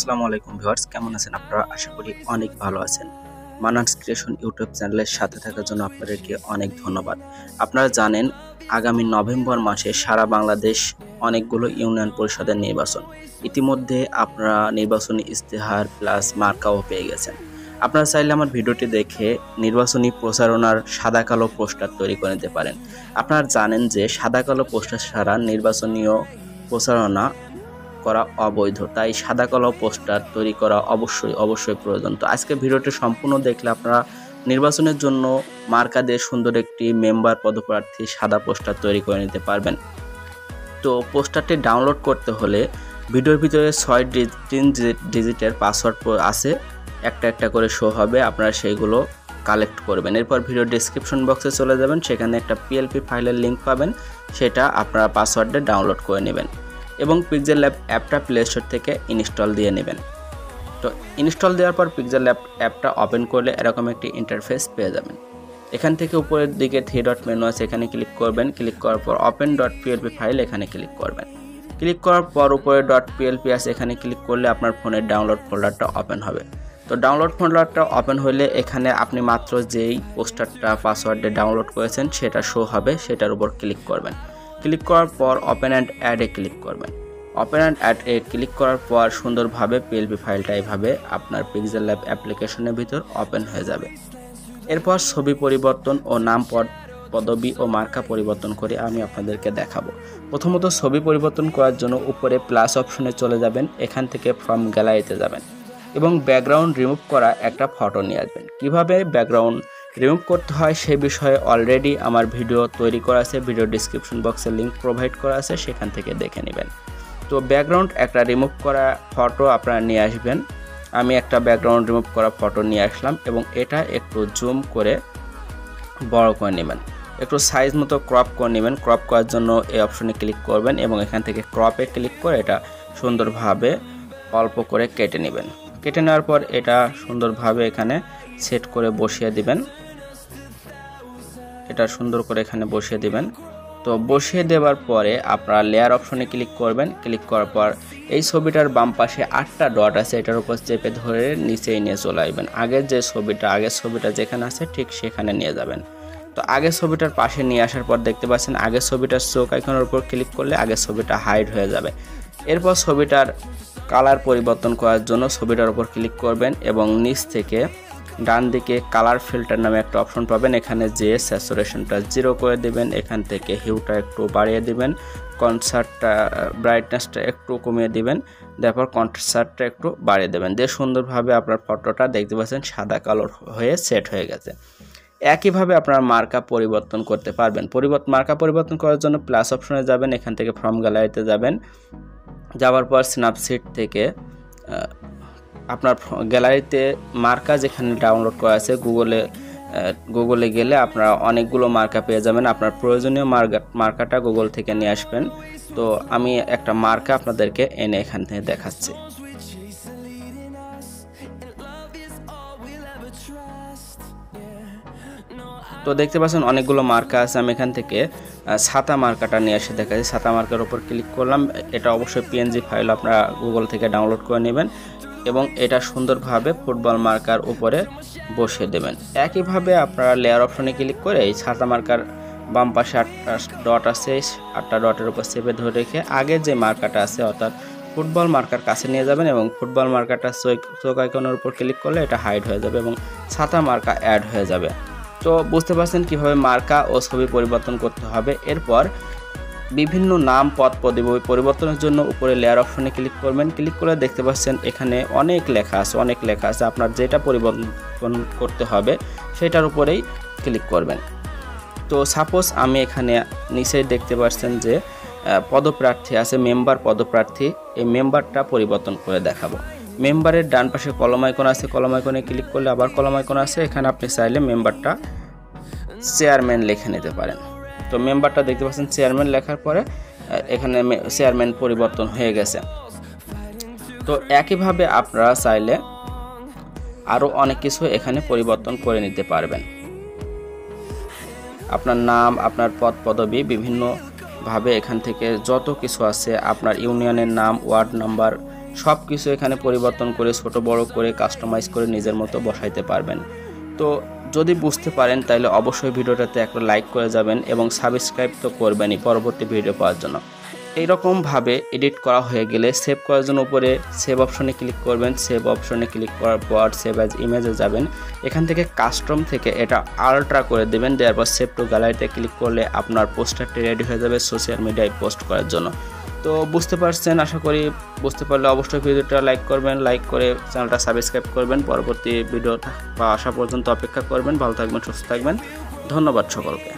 আসসালামু আলাইকুম ভিউয়ার্স, কেমন আছেন আপনারা? আশা করি অনেক ভালো আছেন। মানান্স ক্রিয়েশন ইউটিউব চ্যানেলের সাথে থাকার জন্য আপনাদেরকে অনেক ধন্যবাদ। আপনারা জানেন আগামী নভেম্বর মাসে সারা বাংলাদেশ অনেকগুলো ইউনিয়ন পরিষদের নির্বাচন। ইতিমধ্যে আপনারা নির্বাচনী ইস্তেহার প্লাস মার্কাও পেয়ে গেছেন। আপনারা চাইলে আমার ভিডিওটি দেখে নির্বাচনী প্রচারণার সাদা কালো পোস্টার তৈরি করে নিতে পারেন। আপনারা জানেন যে সাদা কালো পোস্টার ছাড়া নির্বাচনীয় প্রচারণা করা অবৈধ, তাই সাদা কালো পোস্টার তৈরি করা অবশ্যই প্রয়োজন। তো আজকে ভিডিওটি সম্পূর্ণ দেখলে আপনারা নির্বাচনের জন্য মার্কা দিয়ে সুন্দর একটি মেম্বার পদপ্রার্থী সাদা পোস্টার তৈরি করে নিতে পারবেন। তো পোস্টারটি ডাউনলোড করতে হলে ভিডিওর ভিতরে 6 ডিজিটের পাসওয়ার্ড আছে, একটা করে শো হবে, আপনারা সেইগুলো কালেক্ট করবেন। এরপর ভিডিও ডেসক্রিপশন বক্সে চলে যাবেন, সেখানে একটা পিএলপি ফাইলের লিঙ্ক পাবেন, সেটা আপনারা পাসওয়ার্ডে ডাউনলোড করে নেবেন এবং পিক্সেলল্যাব অ্যাপটা প্লে স্টোর থেকে ইনস্টল দিয়ে নেবেন। তো ইনস্টল দেওয়ার পর পিক্সেলল্যাব অ্যাপটা ওপেন করলে এরকম একটি ইন্টারফেস পেয়ে যাবেন। এখান থেকে উপরের দিকে 3 ডট মেনু আছে, এখানে ক্লিক করবেন। ক্লিক করার পর ওপেন ডট পিএলপি ফাইল এখানে ক্লিক করবেন। ক্লিক করার পর উপরে ডট পিএলপি আছে, এখানে ক্লিক করলে আপনার ফোনের ডাউনলোড ফোল্ডারটা ওপেন হবে। তো ডাউনলোড ফোল্ডারটা ওপেন হলে এখানে আপনি মাত্র যেই পোস্টারটা পাসওয়ার্ডে ডাউনলোড করেছেন সেটা শো হবে, সেটার উপর ক্লিক করবেন। ক্লিক করার পর ওপেন অ্যান্ড অ্যাডে ক্লিক করবেন। ওপেন অ্যান্ড অ্যাডে ক্লিক করার পর সুন্দরভাবে পিএলপি ফাইলটা এইভাবে আপনার পিক্সেলল্যাব অ্যাপ্লিকেশনের ভিতর ওপেন হয়ে যাবে। এরপর ছবি পরিবর্তন ও নাম পদবি ও মার্কা পরিবর্তন করে আমি আপনাদেরকে দেখাবো। প্রথমত ছবি পরিবর্তন করার জন্য উপরে প্লাস অপশনে চলে যাবেন, এখান থেকে ফ্রম গ্যালারিতে যাবেন এবং ব্যাকগ্রাউন্ড রিমুভ করা একটা ফটো নিয়ে আসবেন। কিভাবে ব্যাকগ্রাউন্ড রিমুভ করতে হয় সে বিষয়ে অলরেডি আমার ভিডিও তৈরি করা আছে, ভিডিও ডিসক্রিপশন বক্সে লিঙ্ক প্রোভাইড করা আছে, সেখান থেকে দেখে নেবেন। তো ব্যাকগ্রাউন্ড একটা রিমুভ করা ফটো আপনারা নিয়ে আসবেন। আমি একটা ব্যাকগ্রাউন্ড রিমুভ করা ফটো নিয়ে আসলাম এবং এটা একটু জুম করে বড় করে নেবেন, একটু সাইজ মতো ক্রপ করে নেবেন। ক্রপ করার জন্য এই অপশনে ক্লিক করবেন এবং এখান থেকে ক্রপে ক্লিক করে এটা সুন্দরভাবে অল্প করে কেটে নেবেন। কেটে নেওয়ার পর এটা সুন্দরভাবে এখানে সেট করে বসিয়ে দিবেন। এটা সুন্দর করে এখানে বসিয়ে দিবেন। তো বসিয়ে দেওয়ার পরে আপনারা লেয়ার অপশনে ক্লিক করবেন। ক্লিক করার পর এই ছবিটার বাম পাশে 8টা ডট আছে, এটার উপর চেপে ধরে নিচেই নিয়ে চলে আসবেন। আগের ছবিটা যেখানে আছে ঠিক সেখানে নিয়ে যাবেন। তো আগের ছবিটার পাশে নিয়ে আসার পর দেখতে পাচ্ছেন আগের ছবিটার চোখ আইকনের উপর ক্লিক করলে আগের ছবিটা হাইড হয়ে যাবে। এরপর ছবিটার কালার পরিবর্তন করার জন্য ছবিটার উপর ক্লিক করবেন এবং নিচ থেকে ডান দিকে কালার ফিল্টার নামে একটা অপশন পাবেন, এখানে যে স্যাচুরেশনটা 0 করে দিবেন, এখান থেকে হিউটা একটু বাড়িয়ে দিবেন, ব্রাইটনেসটা একটু কমিয়ে দিবেন, তারপর কন্ট্রাস্টটা একটু বাড়িয়ে দেবেন, দিয়ে সুন্দরভাবে আপনার ফটোটা দেখতে পাচ্ছেন সাদা কালো হয়ে সেট হয়ে গেছে। একইভাবে আপনারা মার্কা পরিবর্তন করতে পারবেন। মার্কা পরিবর্তন করার জন্য প্লাস অপশনে যাবেন, এখান থেকে ফ্রম গ্যালারিতে যাবেন। যাওয়ার পর স্ন্যাপসিট থেকে আপনার গ্যালারিতে মার্কা যেখানে ডাউনলোড করা আছে গুগলে গেলে আপনারা অনেকগুলো মার্কা পেয়ে যাবেন। আপনার প্রয়োজনীয় মার্কাটা গুগল থেকে নিয়ে আসবেন। তো আমি একটা মার্কা আপনাদেরকে এনে এখান থেকে দেখাচ্ছি। তো দেখতে পাচ্ছেন অনেকগুলো মার্কা আছে, আমি এখান থেকে ছাতা মার্কাটা নিয়ে এসে দেখাচ্ছি। ছাতা মার্কার উপর ক্লিক করলাম। এটা অবশ্যই পিএনজি ফাইল আপনারা গুগল থেকে ডাউনলোড করে নেবেন এবং এটা সুন্দরভাবে ফুটবল মার্কার উপরে বসিয়ে দেবেন। একইভাবে আপনারা লেয়ার অপশনে ক্লিক করে এই ছাতা মার্কার বাম পাশে 8টা ডট আছে, 8টা ডটের উপর চেপে ধরে রেখে আগে যে মার্কাটা আছে অর্থাৎ ফুটবল মার্কার কাছে নিয়ে যাবেন এবং ফুটবল মার্কাটা চোখ আইকনের উপর ক্লিক করলে এটা হাইড হয়ে যাবে এবং ছাতা মার্কা অ্যাড হয়ে যাবে। তো বুঝতে পারছেন কিভাবে মার্কা ও ছবি পরিবর্তন করতে হবে। এরপর বিভিন্ন নাম পদবি পরিবর্তনের জন্য উপরে লেয়ার অপশনে ক্লিক করবেন। ক্লিক করে দেখতে পাচ্ছেন এখানে অনেক লেখা আছে, আপনার যেটা পরিবর্তন করতে হবে সেটার উপরেই ক্লিক করবেন। তো সাপোজ আমি এখানে নিচেই দেখতে পাচ্ছেন যে পদপ্রার্থী আছে, মেম্বার পদপ্রার্থী, এই মেম্বারটা পরিবর্তন করে দেখাবো। মেম্বারের ডান পাশে কলম আইকন আছে, কলম আইকনে ক্লিক করলে আবার কলম আইকন আছে, এখানে আপনি চাইলে মেম্বারটা চেয়ারম্যান লিখে নিতে পারেন। তো মেম্বারটা দেখতে পাচ্ছেন চেয়ারম্যান লেখার পরে এখানে চেয়ারম্যান পরিবর্তন হয়ে গেছে। তো একইভাবে আপনারা চাইলে আরও অনেক কিছু এখানে পরিবর্তন করে নিতে পারবেন। আপনার নাম, আপনার পদ পদবি বিভিন্ন ভাবে এখান থেকে যত কিছু আছে আপনার ইউনিয়নের নাম, ওয়ার্ড নাম্বার সব কিছু এখানে পরিবর্তন করে ছোট বড় করে কাস্টমাইজ করে নিজের মতো বসাইতে পারবেন। তো যদি বুঝতে পারেন তাহলে অবশ্যই ভিডিওটাতে একটা লাইক করে যাবেন এবং সাবস্ক্রাইব তো করবেনই পরবর্তী ভিডিও পাওয়ার জন্য। এইরকমভাবে এডিট করা হয়ে গেলে সেভ করার জন্য উপরে সেভ অপশনে ক্লিক করবেন। সেভ অপশনে ক্লিক করার পর সেভ অ্যাজ ইমেজে যাবেন। এখান থেকে কাস্টম থেকে এটা আল্ট্রা করে দেবেন, দেওয়ার পর সেভ টু গ্যালারিতে ক্লিক করলে আপনার পোস্টারটি রেডি হয়ে যাবে সোশ্যাল মিডিয়ায় পোস্ট করার জন্য। তো বুঝতে পারছেন, আশা করি বুঝতে পারলে অবশ্যই ভিডিওটা লাইক করবেন, লাইক করে চ্যানেলটা সাবস্ক্রাইব করবেন। পরবর্তী ভিডিও আসা পর্যন্ত অপেক্ষা করবেন। ভালো থাকবেন, সুস্থ থাকবেন। ধন্যবাদ সকলকে।